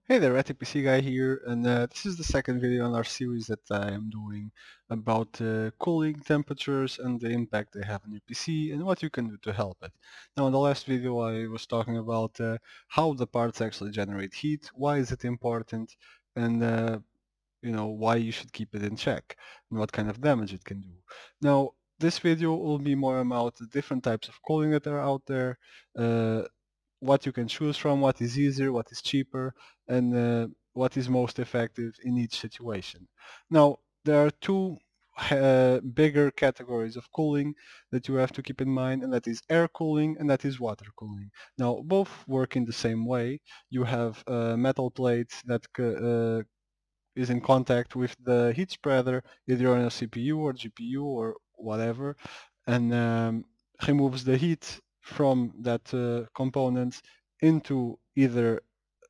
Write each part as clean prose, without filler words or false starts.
Hey there, ATPC guy here, and this is the second video in our series that I am doing about cooling temperatures and the impact they have on your PC and what you can do to help it. Now in the last video I was talking about how the parts actually generate heat, why is it important, and why you should keep it in check and what kind of damage it can do. Now this video will be more about the different types of cooling that are out there, uh, what you can choose from, what is easier, what is cheaper, and what is most effective in each situation. Now, there are two bigger categories of cooling that you have to keep in mind, and that is air cooling and that is water cooling. Now, both work in the same way. You have a metal plate that is in contact with the heat spreader, either on a CPU or GPU or whatever, and removes the heat from that component into either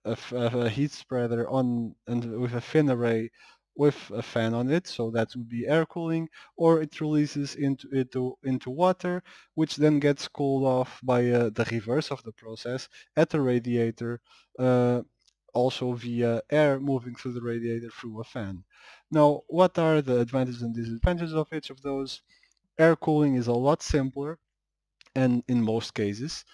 a heat spreader on and with a fin array with a fan on it, so that would be air cooling, or it releases into water, which then gets cooled off by the reverse of the process at the radiator, also via air moving through the radiator through a fan. Now, what are the advantages and disadvantages of each of those? Air cooling is a lot simpler, and in most cases,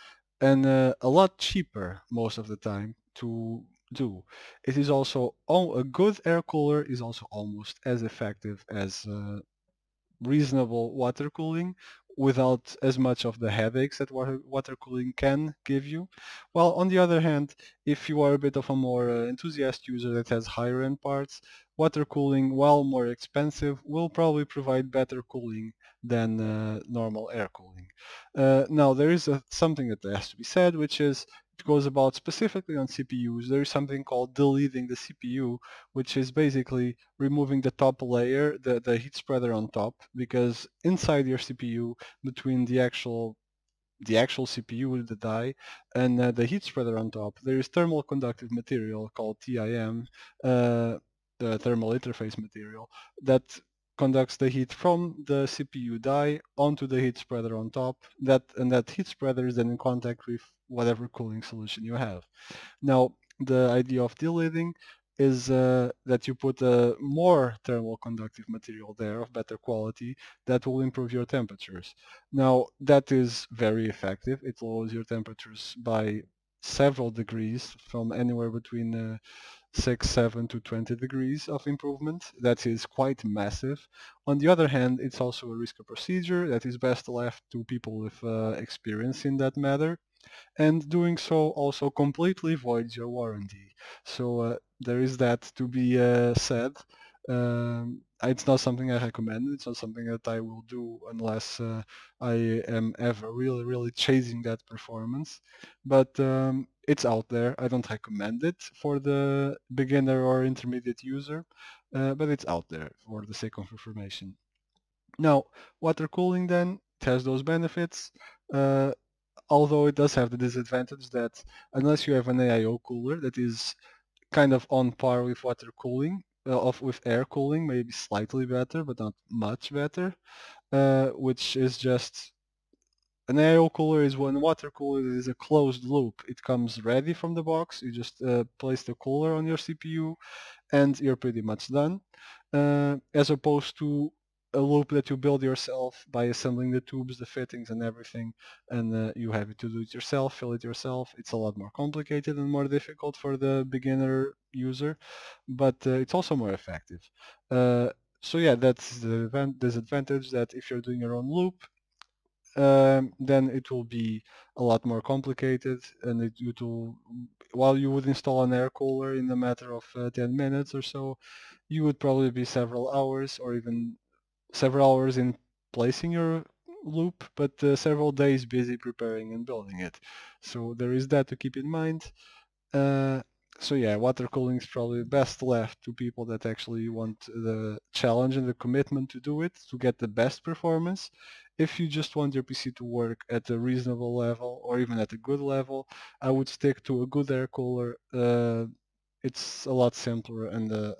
and a lot cheaper most of the time to do. It is also a good air cooler is also almost as effective as reasonable water cooling without as much of the headaches that water cooling can give you. While on the other hand, if you are a bit of a more enthusiast user that has higher end parts, water cooling, while more expensive, will probably provide better cooling than normal air cooling. Now there is something that has to be said, which is it goes about specifically on CPUs. There is something called deleting the CPU, which is basically removing the top layer, the heat spreader on top, because inside your CPU, between the actual CPU, the die, and the heat spreader on top, there is thermal conductive material called TIM, the thermal interface material, that conducts the heat from the CPU die onto the heat spreader on top. That heat spreader is then in contact with whatever cooling solution you have. Now, the idea of deleting is that you put a more thermal conductive material there of better quality that will improve your temperatures. Now, that is very effective. It lowers your temperatures by several degrees, from anywhere between 6, 7 to 20 degrees of improvement. That is quite massive. On the other hand, it's also a risky procedure that is best left to people with experience in that matter, and doing so also completely voids your warranty. So there is that to be said. It's not something I recommend. It's not something that I will do unless I am ever really chasing that performance. But it's out there. I don't recommend it for the beginner or intermediate user, but it's out there for the sake of information. Now, water cooling then, it has those benefits. Uh, Although it does have the disadvantage that unless you have an AIO cooler that is kind of on par with water cooling, with air cooling, maybe slightly better, but not much better, which is just an AIO cooler is one water cooler that is a closed loop. It comes ready from the box. You just place the cooler on your CPU and you're pretty much done, as opposed to a loop that you build yourself by assembling the tubes, the fittings and everything, and you have to do it yourself, fill it yourself. It's a lot more complicated and more difficult for the beginner user, but it's also more effective. So yeah, that's the disadvantage, that if you're doing your own loop, then it will be a lot more complicated, and it will, while you would install an air cooler in a matter of 10 minutes or so, you would probably be several hours, or even several hours in placing your loop, but several days busy preparing and building it. So there is that to keep in mind. Uh, so yeah, water cooling is probably best left to people that actually want the challenge and the commitment to do it, to get the best performance. If you just want your PC to work at a reasonable level or even at a good level, I would stick to a good air cooler. It's a lot simpler and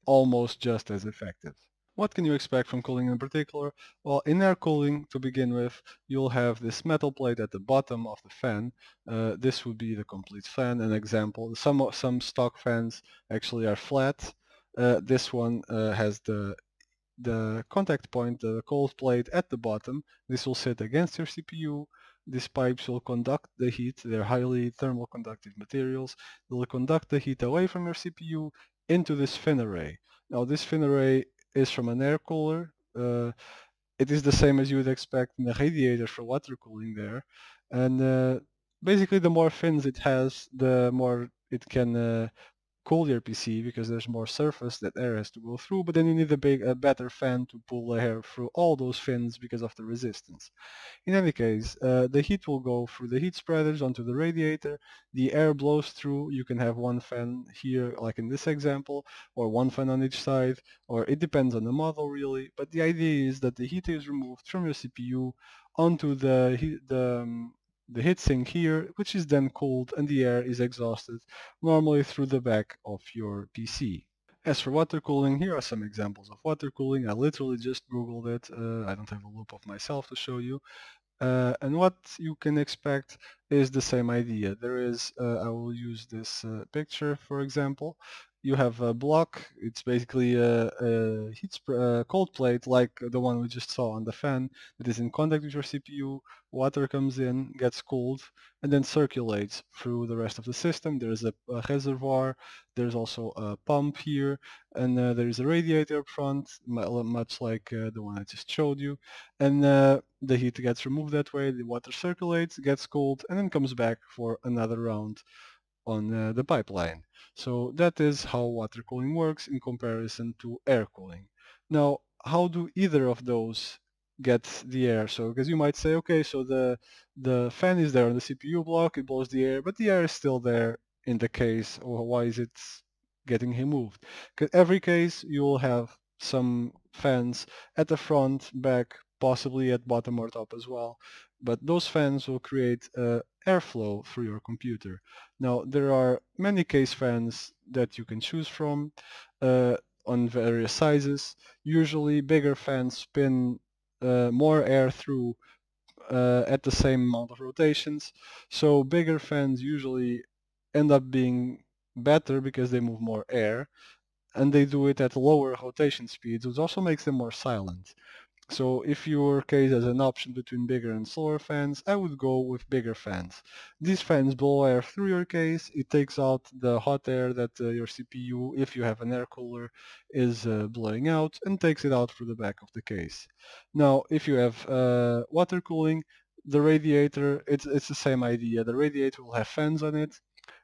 almost just as effective. What can you expect from cooling in particular? Well, in air cooling, to begin with, you'll have this metal plate at the bottom of the fan. This would be the complete fan. An example, some stock fans actually are flat. This one has the contact point, the cold plate at the bottom. This will sit against your CPU. These pipes will conduct the heat. They're highly thermal conductive materials. They will conduct the heat away from your CPU into this fin array. Now this fin array is from an air cooler. It is the same as you would expect in a radiator for water cooling there. And basically the more fins it has, the more it can cool your PC because there's more surface that air has to go through, but then you need a better fan to pull the air through all those fins because of the resistance. In any case, the heat will go through the heat spreaders onto the radiator. The air blows through. You can have one fan here, like in this example, or one fan on each side, or it depends on the model really. But the idea is that the heat is removed from your CPU onto the heatsink here, which is then cooled and the air is exhausted normally through the back of your PC. As for water cooling, here are some examples of water cooling. I literally just googled it. I don't have a loop of myself to show you. And what you can expect is the same idea. There is, I will use this picture for example. You have a block, it's basically a cold plate like the one we just saw on the fan that is in contact with your CPU. Water comes in, gets cooled, and then circulates through the rest of the system. There is a reservoir, there's also a pump here, and there is a radiator up front, much like the one I just showed you. And the heat gets removed that way, the water circulates, gets cooled, and then comes back for another round on the pipeline. So that is how water cooling works in comparison to air cooling. Now, how do either of those get the air? So, because you might say, okay, so the fan is there on the CPU block, it blows the air, but the air is still there in the case, or why is it getting removed? Because every case you will have some fans at the front, back, possibly at bottom or top as well, but those fans will create airflow through your computer. Now, there are many case fans that you can choose from on various sizes. Usually bigger fans spin more air through at the same amount of rotations. So bigger fans usually end up being better because they move more air, and they do it at lower rotation speeds, which also makes them more silent. So if your case has an option between bigger and slower fans, I would go with bigger fans. These fans blow air through your case, it takes out the hot air that your CPU, if you have an air cooler, is blowing out, and takes it out through the back of the case. Now, if you have water cooling, the radiator, it's the same idea. The radiator will have fans on it.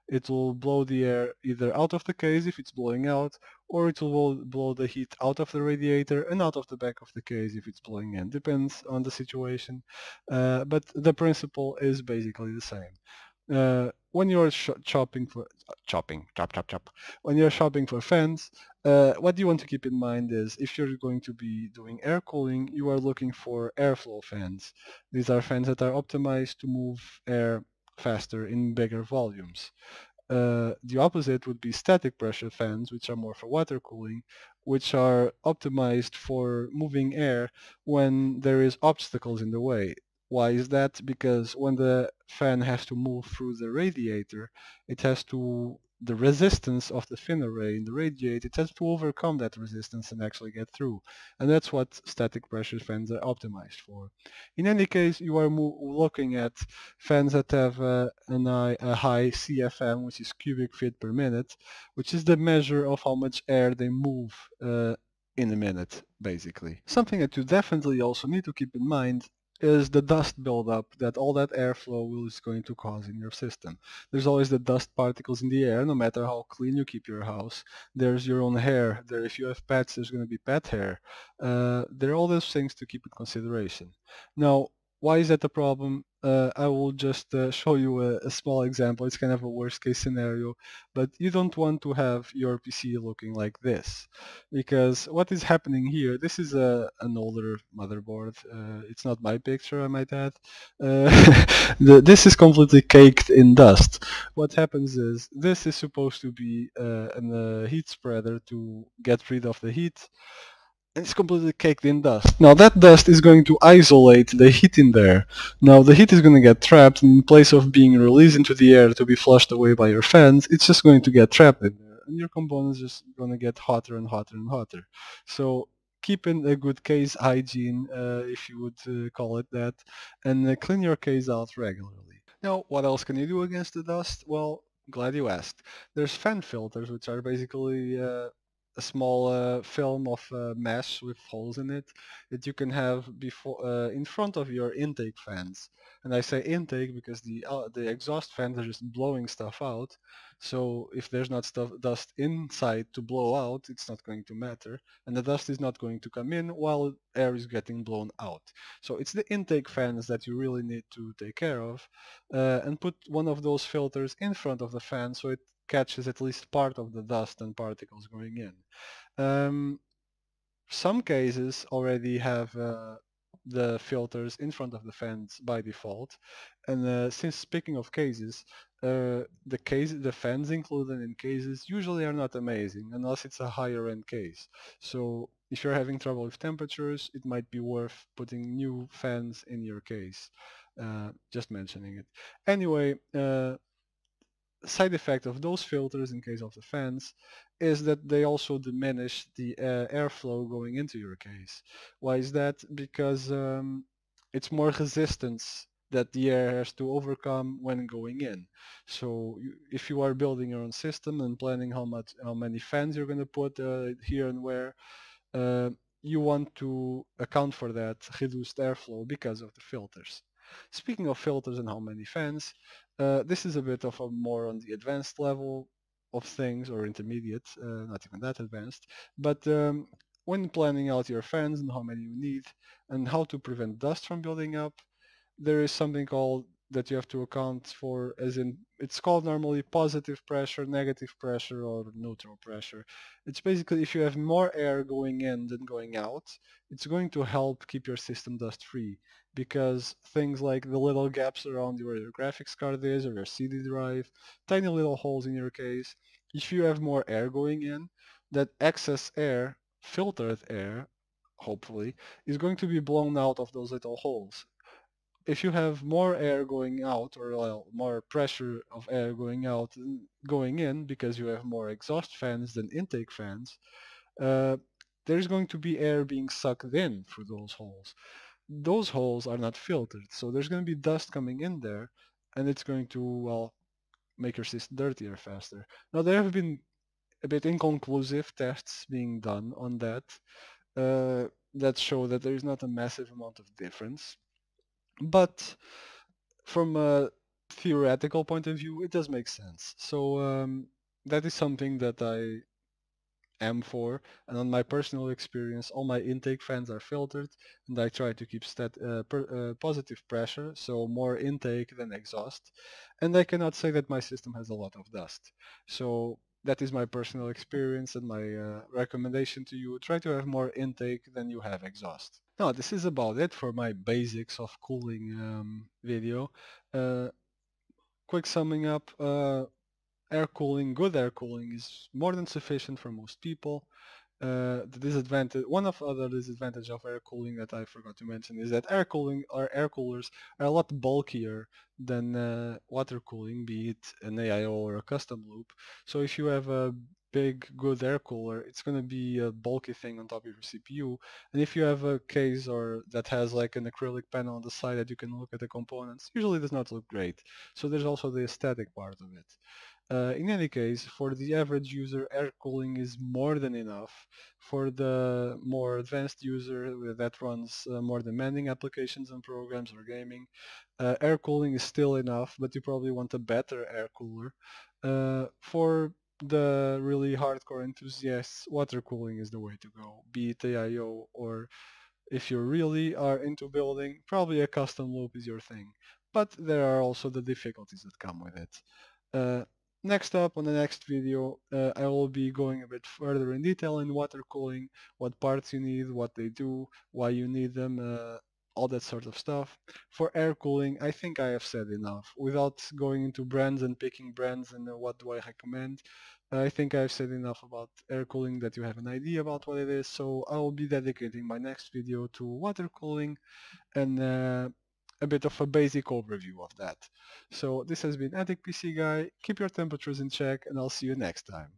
It will blow the air either out of the case if it's blowing out, or it will blow the heat out of the radiator and out of the back of the case if it's blowing in. Depends on the situation, but the principle is basically the same. When you're chopping for chop. When you're shopping for fans, what you want to keep in mind is if you're going to be doing air cooling, you are looking for airflow fans. These are fans that are optimized to move air faster in bigger volumes. The opposite would be static pressure fans, which are more for water cooling, which are optimized for moving air when there is obstacles in the way. Why is that? Because when the fan has to move through the radiator, it has to, the resistance of the fin array in the radiator, it has to overcome that resistance and actually get through. And that's what static pressure fans are optimized for. In any case, you are looking at fans that have a high CFM, which is cubic feet per minute, which is the measure of how much air they move in a minute, basically. Something that you definitely also need to keep in mind is the dust buildup that all that airflow is going to cause in your system. There's always the dust particles in the air, no matter how clean you keep your house. There's your own hair. There, if you have pets, there's going to be pet hair. There are all those things to keep in consideration. Now, why is that a problem? I will just show you a small example. It's kind of a worst case scenario, but you don't want to have your PC looking like this, because what is happening here, this is an older motherboard. It's not my picture, I might add. This is completely caked in dust. What happens is, this is supposed to be a heat spreader to get rid of the heat. and it's completely caked in dust. Now that dust is going to isolate the heat in there. Now the heat is going to get trapped, and in place of being released into the air to be flushed away by your fans, it's just going to get trapped in there, and your components just going to get hotter and hotter and hotter. So keeping a good case hygiene, if you would call it that, and clean your case out regularly. Now, what else can you do against the dust? Well, glad you asked. There's fan filters, which are basically a small film of mesh with holes in it that you can have before in front of your intake fans. And I say intake because the exhaust fans are just blowing stuff out. So if there's not dust inside to blow out, it's not going to matter, and the dust is not going to come in while air is getting blown out. So it's the intake fans that you really need to take care of, and put one of those filters in front of the fan so it catches at least part of the dust and particles going in. Um, some cases already have the filters in front of the fans by default, and since speaking of cases, the fans included in cases usually are not amazing unless it's a higher end case. So if you're having trouble with temperatures, it might be worth putting new fans in your case. Just mentioning it. Anyway, side effect of those filters in case of the fans is that they also diminish the airflow going into your case. Why is that? Because it's more resistance that the air has to overcome when going in. So if you are building your own system and planning how many fans you're going to put here and where, uh, you want to account for that reduced airflow because of the filters. Speaking of filters and how many fans, this is a bit of a more on the advanced level of things, or intermediate, not even that advanced, but when planning out your fans and how many you need and how to prevent dust from building up, there is something called that you have to account for, as in it's called normally positive pressure, negative pressure, or neutral pressure. It's basically if you have more air going in than going out, it's going to help keep your system dust free, because things like the little gaps around where your graphics card is or your CD drive, tiny little holes in your case, if you have more air going in, that excess air, filtered air, hopefully, is going to be blown out of those little holes. If you have more air going out, or well, more pressure of air going out than going in because you have more exhaust fans than intake fans, uh, there's going to be air being sucked in through those holes. Those holes are not filtered, so there's going to be dust coming in there, and it's going to, well, make your system dirtier faster. Now there have been a bit inconclusive tests being done on that show that there is not a massive amount of difference, but from a theoretical point of view, it does make sense. So that is something that I am for, and on my personal experience, all my intake fans are filtered, and I try to keep positive pressure, so more intake than exhaust, and I cannot say that my system has a lot of dust. So that is my personal experience, and my recommendation to you: try to have more intake than you have exhaust. Now, this is about it for my basics of cooling video. Uh, quick summing up, air cooling, good air cooling is more than sufficient for most people. The disadvantage, one of other disadvantage of air cooling that I forgot to mention, is that air cooling or air coolers are a lot bulkier than water cooling, be it an AIO or a custom loop. So if you have a big good air cooler, it's going to be a bulky thing on top of your CPU. And if you have a case or that has like an acrylic panel on the side that you can look at the components, usually does not look great. So there's also the aesthetic part of it. In any case, for the average user, air cooling is more than enough. For the more advanced user that runs more demanding applications and programs or gaming, air cooling is still enough, but you probably want a better air cooler. For the really hardcore enthusiasts, water cooling is the way to go, be it AIO, or if you really are into building, probably a custom loop is your thing. But there are also the difficulties that come with it. Uh, Next up, on the next video, I will be going a bit further in detail in water cooling, what parts you need, what they do, why you need them, all that sort of stuff. For air cooling, I think I have said enough. Without going into brands and picking brands and what do I recommend, I think I've said enough about air cooling that you have an idea about what it is, so I'll be dedicating my next video to water cooling and a bit of a basic overview of that. So this has been Attic PC Guy. Keep your temperatures in check, and I'll see you next time.